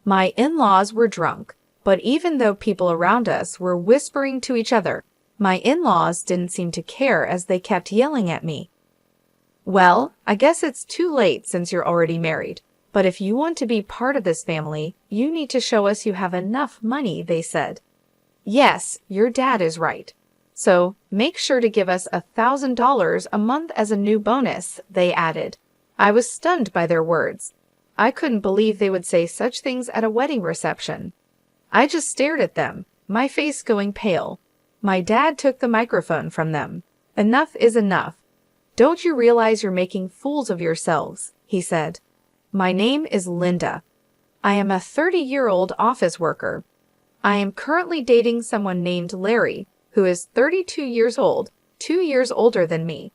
My in-laws were drunk, but even though people around us were whispering to each other, my in-laws didn't seem to care as they kept yelling at me. Well, I guess it's too late since you're already married, but if you want to be part of this family, you need to show us you have enough money, they said. Yes, your dad is right. So, make sure to give us $1,000 a month as a new bonus, they added. I was stunned by their words. I couldn't believe they would say such things at a wedding reception. I just stared at them, my face going pale. My dad took the microphone from them. Enough is enough. Don't you realize you're making fools of yourselves, he said. My name is Linda. I am a 30-year-old office worker. I am currently dating someone named Larry, who is 32 years old, 2 years older than me.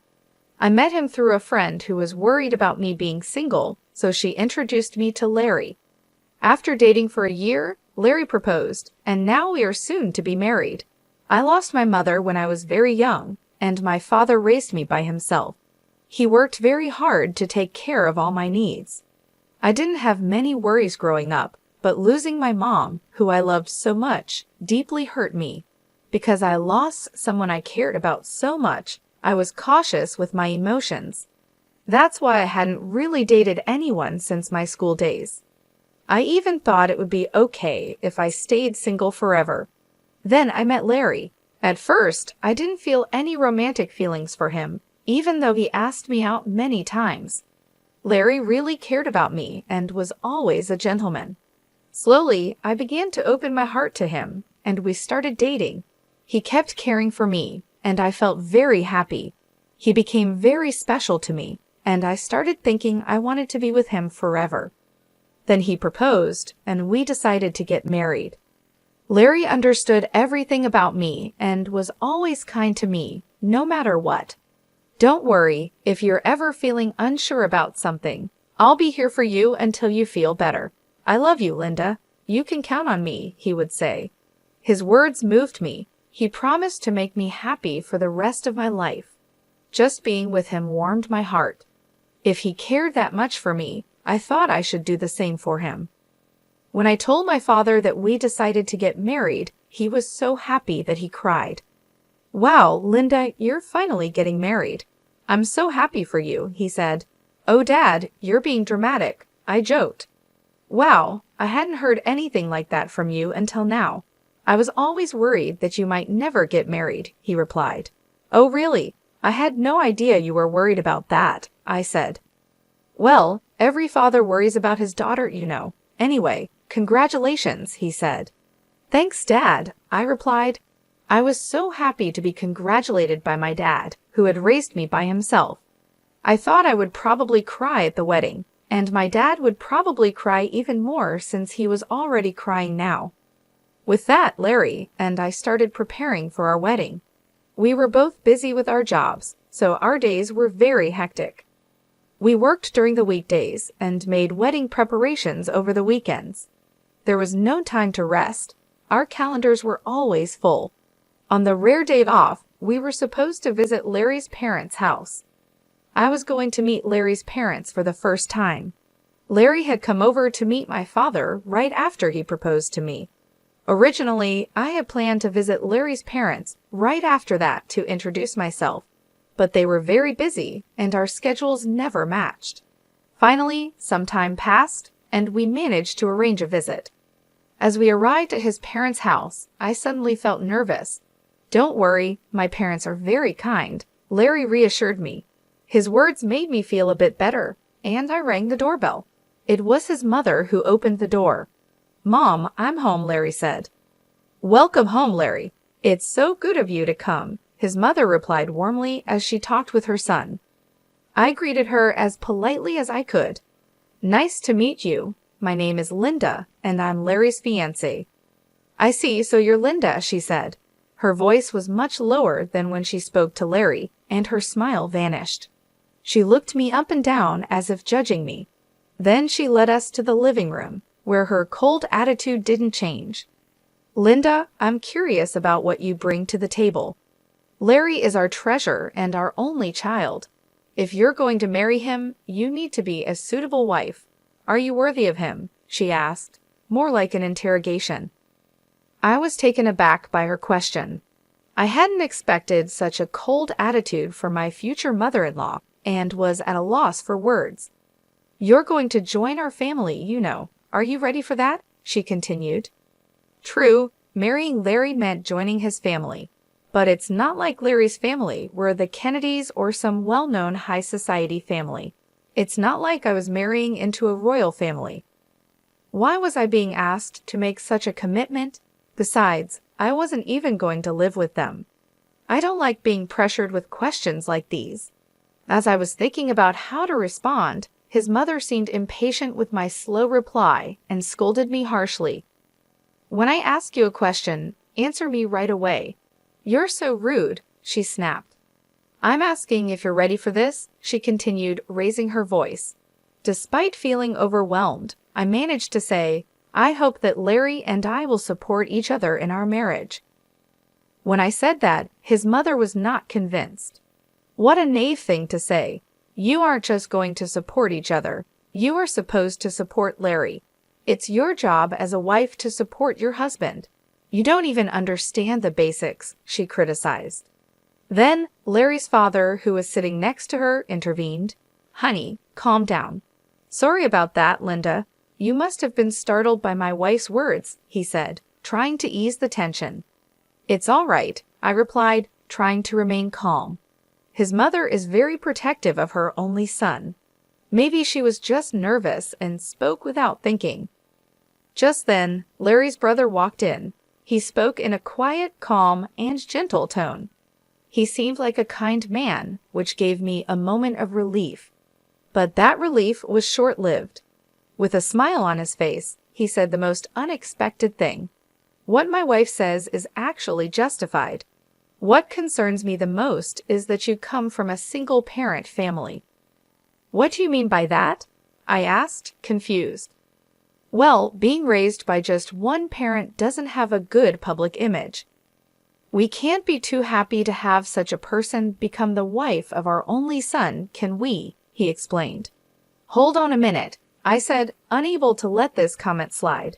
I met him through a friend who was worried about me being single, so she introduced me to Larry. After dating for a year, Larry proposed, and now we are soon to be married. I lost my mother when I was very young, and my father raised me by himself. He worked very hard to take care of all my needs. I didn't have many worries growing up, but losing my mom, who I loved so much, deeply hurt me. Because I lost someone I cared about so much, I was cautious with my emotions. That's why I hadn't really dated anyone since my school days. I even thought it would be okay if I stayed single forever. Then I met Larry. At first, I didn't feel any romantic feelings for him, even though he asked me out many times. Larry really cared about me and was always a gentleman. Slowly, I began to open my heart to him, and we started dating. He kept caring for me, and I felt very happy. He became very special to me, and I started thinking I wanted to be with him forever. Then he proposed, and we decided to get married. Larry understood everything about me and was always kind to me, no matter what. Don't worry, if you're ever feeling unsure about something, I'll be here for you until you feel better. I love you, Linda. You can count on me, he would say. His words moved me. He promised to make me happy for the rest of my life. Just being with him warmed my heart. If he cared that much for me, I thought I should do the same for him. When I told my father that we decided to get married, he was so happy that he cried. Wow, Linda, you're finally getting married. I'm so happy for you, he said. Oh, Dad, you're being dramatic, I joked. Wow, I hadn't heard anything like that from you until now. I was always worried that you might never get married, he replied. Oh, really? I had no idea you were worried about that, I said. Well, every father worries about his daughter, you know. Anyway, congratulations, he said. Thanks, Dad, I replied. I was so happy to be congratulated by my dad, who had raised me by himself. I thought I would probably cry at the wedding, and my dad would probably cry even more since he was already crying now. With that, Larry and I started preparing for our wedding. We were both busy with our jobs, so our days were very hectic. We worked during the weekdays and made wedding preparations over the weekends. There was no time to rest. Our calendars were always full. On the rare day off, we were supposed to visit Larry's parents' house. I was going to meet Larry's parents for the first time. Larry had come over to meet my father right after he proposed to me. Originally, I had planned to visit Larry's parents right after that to introduce myself, but they were very busy and our schedules never matched. Finally, some time passed and we managed to arrange a visit. As we arrived at his parents' house, I suddenly felt nervous. Don't worry, my parents are very kind, Larry reassured me. His words made me feel a bit better, and I rang the doorbell. It was his mother who opened the door. Mom, I'm home, Larry said. Welcome home, Larry. It's so good of you to come, his mother replied warmly as she talked with her son. I greeted her as politely as I could. Nice to meet you. My name is Linda, and I'm Larry's fiancée. I see, so you're Linda, she said. Her voice was much lower than when she spoke to Larry, and her smile vanished. She looked me up and down as if judging me. Then she led us to the living room, where her cold attitude didn't change. Linda, I'm curious about what you bring to the table. Larry is our treasure and our only child. If you're going to marry him, you need to be a suitable wife. Are you worthy of him? She asked. more like an interrogation. I was taken aback by her question. I hadn't expected such a cold attitude from my future mother-in-law and was at a loss for words. "You're going to join our family, you know. Are you ready for that?" she continued. True, marrying Larry meant joining his family. But it's not like Larry's family were the Kennedys or some well-known high society family. It's not like I was marrying into a royal family. Why was I being asked to make such a commitment? Besides, I wasn't even going to live with them. I don't like being pressured with questions like these. As I was thinking about how to respond, his mother seemed impatient with my slow reply and scolded me harshly. "When I ask you a question, answer me right away. You're so rude," she snapped. "I'm asking if you're ready for this," she continued, raising her voice. Despite feeling overwhelmed, I managed to say, "I hope that Larry and I will support each other in our marriage." When I said that, his mother was not convinced. What a naive thing to say. You aren't just going to support each other. You are supposed to support Larry. It's your job as a wife to support your husband. You don't even understand the basics, she criticized. Then, Larry's father, who was sitting next to her, intervened. "Honey, calm down." "Sorry about that, Linda. You must have been startled by my wife's words," he said, trying to ease the tension. "It's all right," I replied, trying to remain calm. His mother is very protective of her only son. Maybe she was just nervous and spoke without thinking. Just then, Larry's brother walked in. He spoke in a quiet, calm, and gentle tone. He seemed like a kind man, which gave me a moment of relief. But that relief was short-lived. With a smile on his face, he said the most unexpected thing. "What my wife says is actually justified. What concerns me the most is that you come from a single-parent family." "What do you mean by that?" I asked, confused. "Well, being raised by just one parent doesn't have a good public image. We can't be too happy to have such a person become the wife of our only son, can we?" he explained. "Hold on a minute," I said, unable to let this comment slide.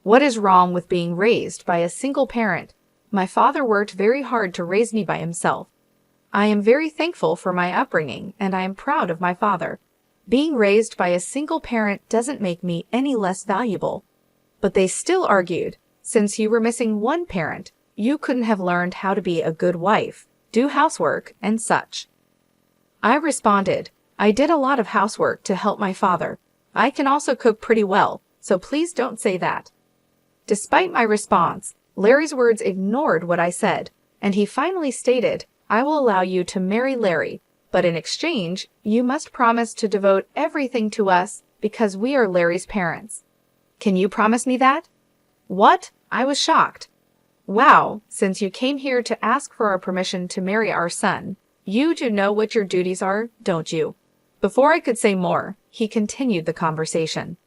"What is wrong with being raised by a single parent? My father worked very hard to raise me by himself. I am very thankful for my upbringing, and I am proud of my father. Being raised by a single parent doesn't make me any less valuable." But they still argued, since you were missing one parent, you couldn't have learned how to be a good wife, do housework, and such. I responded, "I did a lot of housework to help my father. I can also cook pretty well, so please don't say that." Despite my response, Larry's words ignored what I said, and he finally stated, "I will allow you to marry Larry, but in exchange, you must promise to devote everything to us because we are Larry's parents. Can you promise me that?" "What?" I was shocked. "Wow, since you came here to ask for our permission to marry our son, you do know what your duties are, don't you?" Before I could say more, he continued the conversation.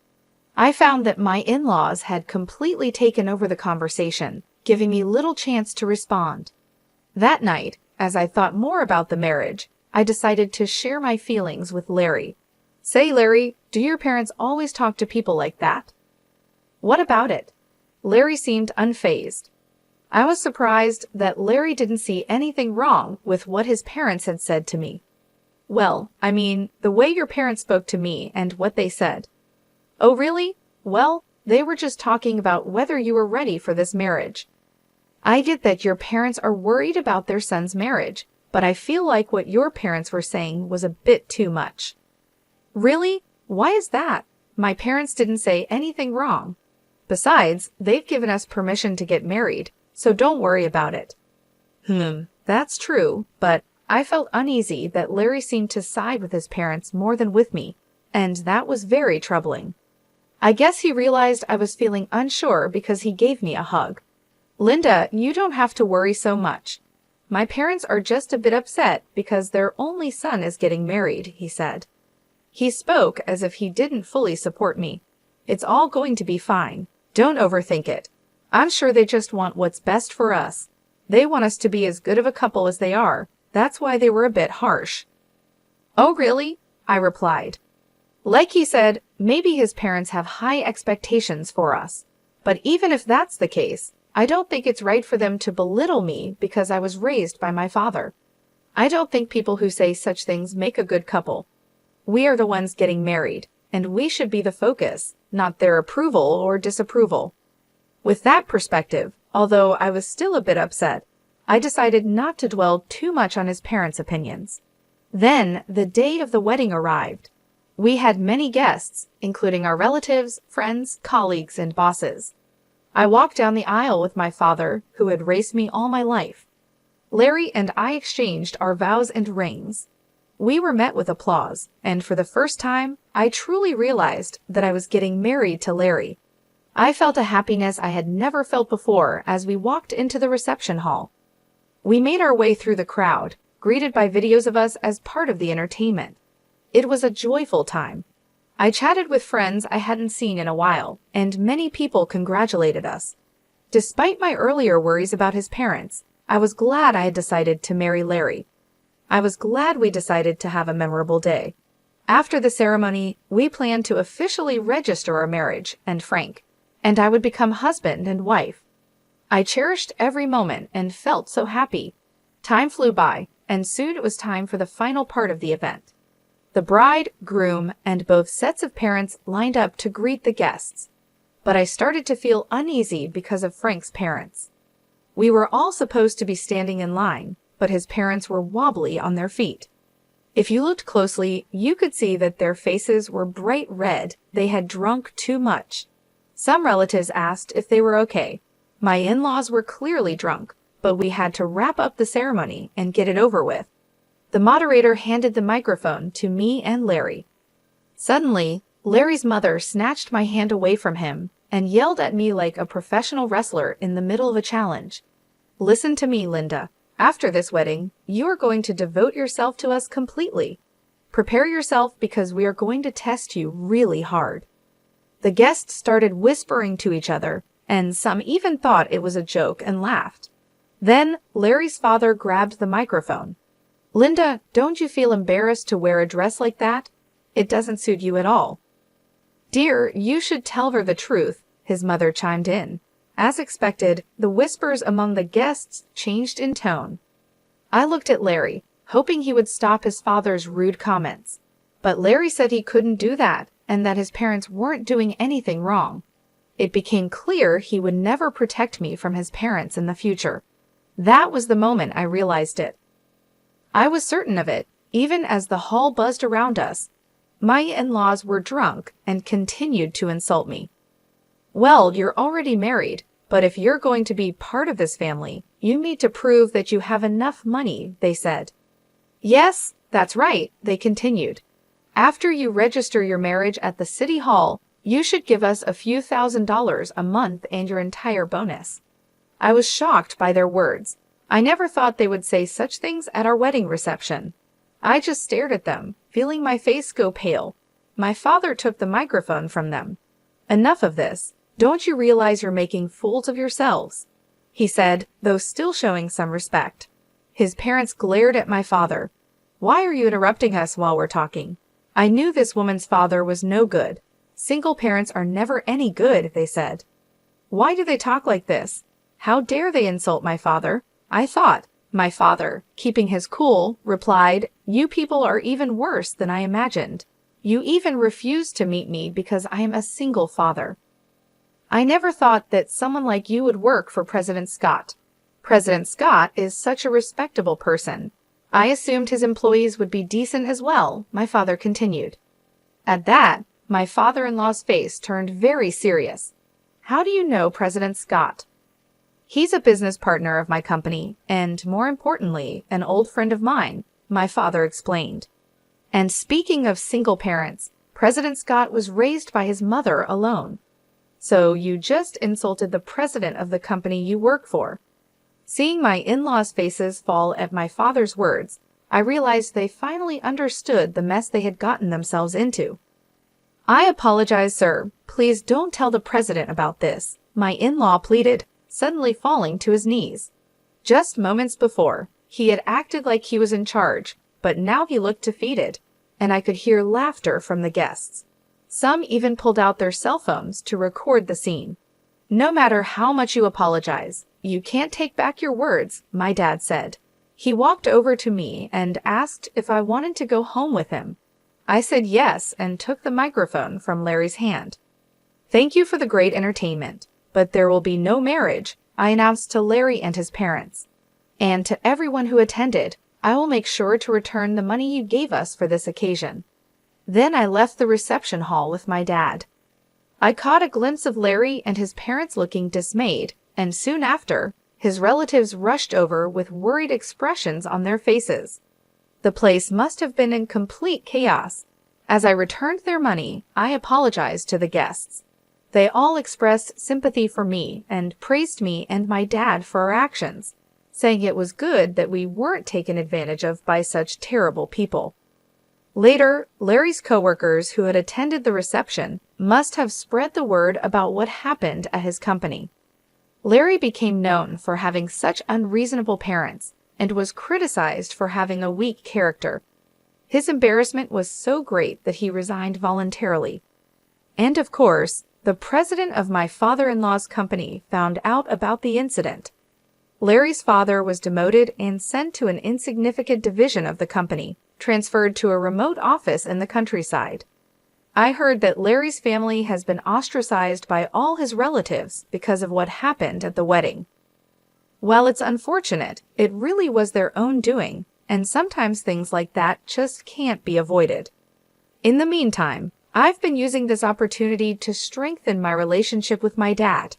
I found that my in-laws had completely taken over the conversation, giving me little chance to respond. That night, as I thought more about the marriage, I decided to share my feelings with Larry. "Say, Larry, do your parents always talk to people like that?" "What about it?" Larry seemed unfazed. I was surprised that Larry didn't see anything wrong with what his parents had said to me. "Well, I mean, the way your parents spoke to me and what they said." "Oh, really? Well, they were just talking about whether you were ready for this marriage." "I get that your parents are worried about their son's marriage, but I feel like what your parents were saying was a bit too much." "Really? Why is that? My parents didn't say anything wrong. Besides, they've given us permission to get married, so don't worry about it." That's true, but I felt uneasy that Larry seemed to side with his parents more than with me, and that was very troubling. I guess he realized I was feeling unsure because he gave me a hug. "Linda, you don't have to worry so much. My parents are just a bit upset because their only son is getting married," he said. He spoke as if he didn't fully support me. "It's all going to be fine. Don't overthink it. I'm sure they just want what's best for us. They want us to be as good of a couple as they are. That's why they were a bit harsh." "Oh, really?" I replied. Like he said, maybe his parents have high expectations for us. But even if that's the case, I don't think it's right for them to belittle me because I was raised by my father. I don't think people who say such things make a good couple. We are the ones getting married, and we should be the focus, not their approval or disapproval. With that perspective, although I was still a bit upset, I decided not to dwell too much on his parents' opinions. Then, the date of the wedding arrived. We had many guests, including our relatives, friends, colleagues, and bosses. I walked down the aisle with my father, who had raised me all my life. Larry and I exchanged our vows and rings. We were met with applause, and for the first time, I truly realized that I was getting married to Larry. I felt a happiness I had never felt before as we walked into the reception hall. We made our way through the crowd, greeted by videos of us as part of the entertainment. It was a joyful time. I chatted with friends I hadn't seen in a while, and many people congratulated us. Despite my earlier worries about his parents, I was glad I had decided to marry Larry. I was glad we decided to have a memorable day. After the ceremony, we planned to officially register our marriage and Frank, and I would become husband and wife. I cherished every moment and felt so happy. Time flew by, and soon it was time for the final part of the event. The bride, groom, and both sets of parents lined up to greet the guests. But I started to feel uneasy because of Frank's parents. We were all supposed to be standing in line, but his parents were wobbly on their feet. If you looked closely, you could see that their faces were bright red. They had drunk too much. Some relatives asked if they were okay. My in-laws were clearly drunk, but we had to wrap up the ceremony and get it over with. The moderator handed the microphone to me and Larry. Suddenly, Larry's mother snatched my hand away from him and yelled at me like a professional wrestler in the middle of a challenge. "Listen to me, Linda. After this wedding, you are going to devote yourself to us completely. Prepare yourself because we are going to test you really hard." The guests started whispering to each other, and some even thought it was a joke and laughed. Then, Larry's father grabbed the microphone. "Linda, don't you feel embarrassed to wear a dress like that? It doesn't suit you at all." "Dear, you should tell her the truth," his mother chimed in. As expected, the whispers among the guests changed in tone. I looked at Larry, hoping he would stop his father's rude comments. But Larry said he couldn't do that, and that his parents weren't doing anything wrong. It became clear he would never protect me from his parents in the future. That was the moment I realized it. I was certain of it, even as the hall buzzed around us. My in-laws were drunk and continued to insult me. "Well, you're already married, but if you're going to be part of this family, you need to prove that you have enough money," they said. "Yes, that's right," they continued. "After you register your marriage at the city hall, you should give us a few $1,000s a month and your entire bonus." I was shocked by their words. I never thought they would say such things at our wedding reception. I just stared at them, feeling my face go pale. My father took the microphone from them. "Enough of this. Don't you realize you're making fools of yourselves?" he said, though still showing some respect. His parents glared at my father. "Why are you interrupting us while we're talking?" I knew this woman's father was no good. "Single parents are never any good," they said. "Why do they talk like this? How dare they insult my father?" I thought. My father, keeping his cool, replied, "You people are even worse than I imagined. You even refuse to meet me because I am a single father. I never thought that someone like you would work for President Scott. President Scott is such a respectable person. I assumed his employees would be decent as well," my father continued. At that, my father-in-law's face turned very serious. "How do you know President Scott?" "He's a business partner of my company, and more importantly, an old friend of mine," my father explained. And speaking of single parents, President Scott was raised by his mother alone. "So you just insulted the president of the company you work for." Seeing my in-laws' faces fall at my father's words, I realized they finally understood the mess they had gotten themselves into. "I apologize, sir. Please don't tell the president about this," my in-law pleaded, suddenly falling to his knees. Just moments before, he had acted like he was in charge, but now he looked defeated. and I could hear laughter from the guests. Some even pulled out their cell phones to record the scene. "No matter how much you apologize, you can't take back your words," my dad said. He walked over to me and asked if I wanted to go home with him. I said yes and took the microphone from Larry's hand. "Thank you for the great entertainment, but there will be no marriage," I announced to Larry and his parents. "And to everyone who attended, I will make sure to return the money you gave us for this occasion." Then I left the reception hall with my dad. I caught a glimpse of Larry and his parents looking dismayed, and soon after, his relatives rushed over with worried expressions on their faces. The place must have been in complete chaos. As I returned their money, I apologized to the guests. They all expressed sympathy for me and praised me and my dad for our actions, saying it was good that we weren't taken advantage of by such terrible people. Later, Larry's coworkers who had attended the reception must have spread the word about what happened at his company. Larry became known for having such unreasonable parents and was criticized for having a weak character. His embarrassment was so great that he resigned voluntarily. And of course, the president of my father-in-law's company found out about the incident. Larry's father was demoted and sent to an insignificant division of the company, transferred to a remote office in the countryside. I heard that Larry's family has been ostracized by all his relatives because of what happened at the wedding. While it's unfortunate, it really was their own doing, and sometimes things like that just can't be avoided. In the meantime, I've been using this opportunity to strengthen my relationship with my dad.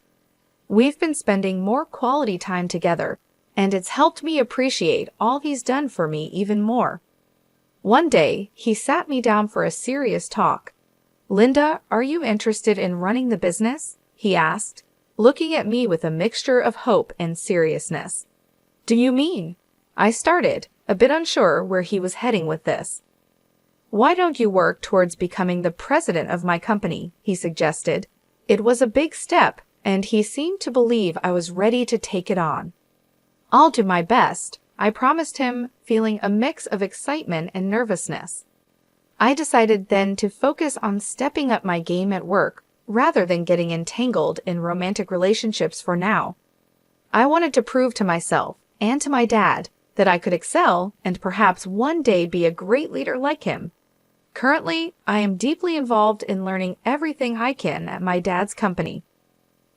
We've been spending more quality time together, and it's helped me appreciate all he's done for me even more. One day, he sat me down for a serious talk. "Linda, are you interested in running the business?" he asked, looking at me with a mixture of hope and seriousness. "Do you mean?" I started, a bit unsure where he was heading with this. "Why don't you work towards becoming the president of my company?" he suggested. It was a big step, and he seemed to believe I was ready to take it on. "I'll do my best," I promised him, feeling a mix of excitement and nervousness. I decided then to focus on stepping up my game at work rather than getting entangled in romantic relationships for now. I wanted to prove to myself and to my dad that I could excel and perhaps one day be a great leader like him. Currently, I am deeply involved in learning everything I can at my dad's company.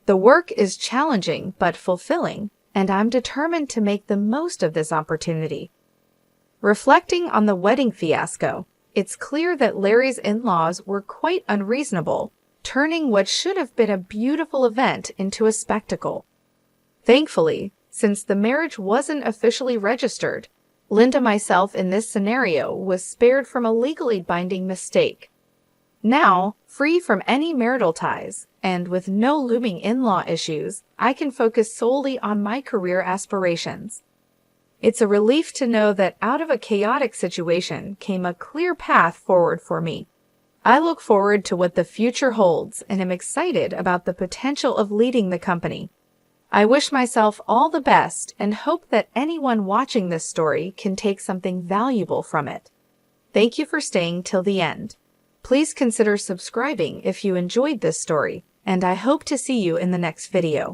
The work is challenging but fulfilling, and I'm determined to make the most of this opportunity. Reflecting on the wedding fiasco, it's clear that Larry's in-laws were quite unreasonable, turning what should have been a beautiful event into a spectacle. Thankfully, since the marriage wasn't officially registered, Linda myself in this scenario was spared from a legally binding mistake. Now, free from any marital ties, and with no looming in-law issues, I can focus solely on my career aspirations. It's a relief to know that out of a chaotic situation came a clear path forward for me. I look forward to what the future holds and am excited about the potential of leading the company. I wish myself all the best and hope that anyone watching this story can take something valuable from it. Thank you for staying till the end. Please consider subscribing if you enjoyed this story, and I hope to see you in the next video.